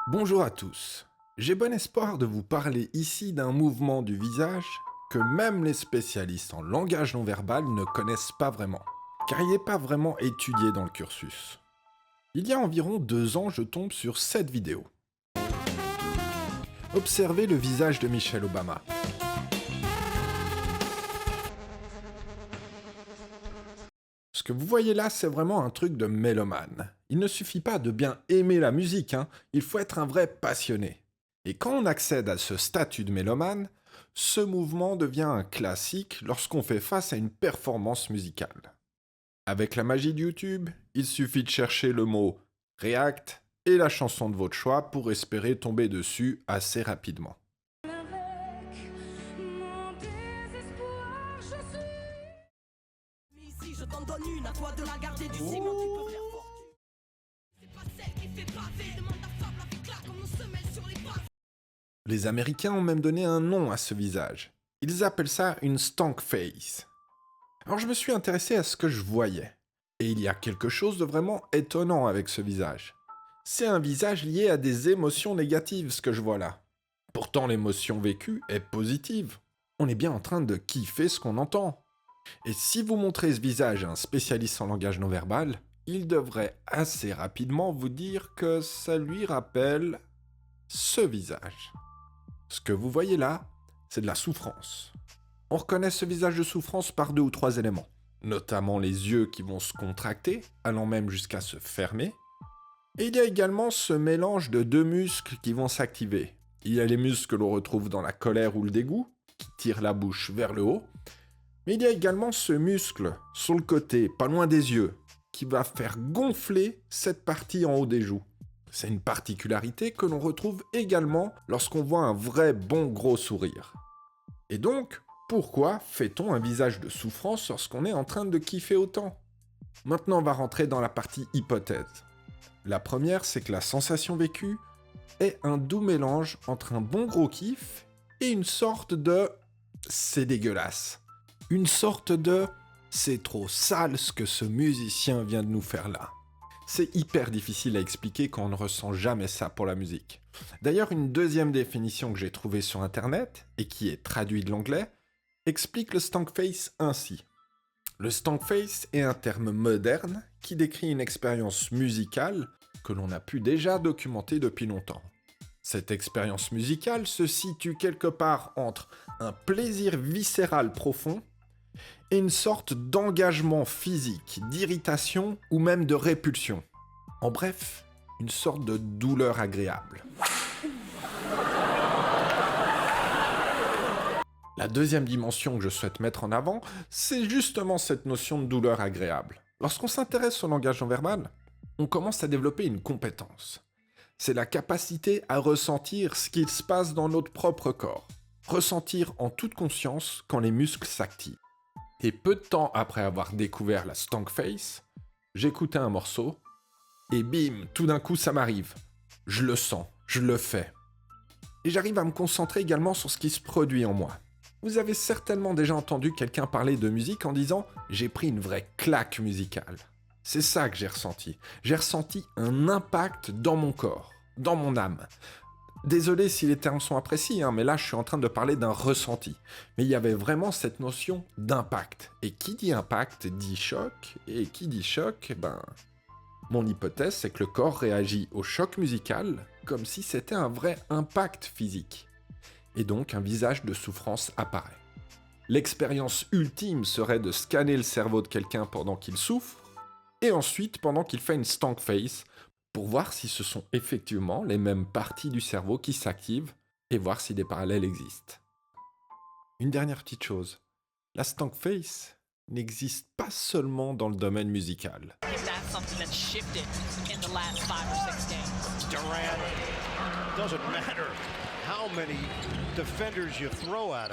Bonjour à tous. J'ai bon espoir de vous parler ici d'un mouvement du visage que même les spécialistes en langage non verbal ne connaissent pas vraiment, car il n'est pas vraiment étudié dans le cursus. Il y a environ 2 ans, je tombe sur cette vidéo. Observez le visage de Michelle Obama. Ce que vous voyez là, c'est vraiment un truc de mélomane. Il ne suffit pas de bien aimer la musique, il faut être un vrai passionné. Et quand on accède à ce statut de mélomane, ce mouvement devient un classique lorsqu'on fait face à une performance musicale. Avec la magie de YouTube, il suffit de chercher le mot React et la chanson de votre choix pour espérer tomber dessus assez rapidement. Avec mon désespoir, je suis. Ici, je t'en donne une, à toi de la garder du ciment, tu peux faire fortune. C'est pas celle qui fait pavé, demande à Fable avec là, comme on se mêle sur les pas. Les Américains ont même donné un nom à ce visage. Ils appellent ça une stank face. Alors je me suis intéressé à ce que je voyais. Et il y a quelque chose de vraiment étonnant avec ce visage. C'est un visage lié à des émotions négatives, ce que je vois là. Pourtant l'émotion vécue est positive. On est bien en train de kiffer ce qu'on entend. Et si vous montrez ce visage à un spécialiste en langage non verbal, il devrait assez rapidement vous dire que ça lui rappelle ce visage. Ce que vous voyez là, c'est de la souffrance. On reconnaît ce visage de souffrance par 2 ou 3 éléments, notamment les yeux qui vont se contracter, allant même jusqu'à se fermer. Et il y a également ce mélange de 2 muscles qui vont s'activer. Il y a les muscles que l'on retrouve dans la colère ou le dégoût, qui tirent la bouche vers le haut. Mais il y a également ce muscle sur le côté, pas loin des yeux, qui va faire gonfler cette partie en haut des joues. C'est une particularité que l'on retrouve également lorsqu'on voit un vrai bon gros sourire. Et donc, pourquoi fait-on un visage de souffrance lorsqu'on est en train de kiffer autant ? Maintenant, on va rentrer dans la partie hypothèse. La première, c'est que la sensation vécue est un doux mélange entre un bon gros kiff et une sorte de « c'est dégueulasse ». Une sorte de « c'est trop sale ce que ce musicien vient de nous faire là ». C'est hyper difficile à expliquer quand on ne ressent jamais ça pour la musique. D'ailleurs, une deuxième définition que j'ai trouvée sur internet, et qui est traduite de l'anglais, explique le stank face ainsi. Le stank face est un terme moderne qui décrit une expérience musicale que l'on a pu déjà documenter depuis longtemps. Cette expérience musicale se situe quelque part entre un plaisir viscéral profond et une sorte d'engagement physique, d'irritation ou même de répulsion. En bref, une sorte de douleur agréable. La deuxième dimension que je souhaite mettre en avant, c'est justement cette notion de douleur agréable. Lorsqu'on s'intéresse au langage non verbal, on commence à développer une compétence. C'est la capacité à ressentir ce qu'il se passe dans notre propre corps. Ressentir en toute conscience quand les muscles s'activent. Et peu de temps après avoir découvert la stank face, j'écoutais un morceau, et bim, tout d'un coup ça m'arrive. Je le sens, je le fais. Et j'arrive à me concentrer également sur ce qui se produit en moi. Vous avez certainement déjà entendu quelqu'un parler de musique en disant « j'ai pris une vraie claque musicale ». C'est ça que j'ai ressenti. J'ai ressenti un impact dans mon corps, dans mon âme. Désolé si les termes sont imprécis, mais là je suis en train de parler d'un ressenti. Mais il y avait vraiment cette notion d'impact. Et qui dit impact dit choc, et qui dit choc, mon hypothèse c'est que le corps réagit au choc musical comme si c'était un vrai impact physique. Et donc un visage de souffrance apparaît. L'expérience ultime serait de scanner le cerveau de quelqu'un pendant qu'il souffre, et ensuite pendant qu'il fait une stank face, pour voir si ce sont effectivement les mêmes parties du cerveau qui s'activent et voir si des parallèles existent. Une dernière petite chose, la stank face n'existe pas seulement dans le domaine musical. If that's something that's shifted in the last 5 or 6 games. Durant, doesn't matter how many defenders you throw at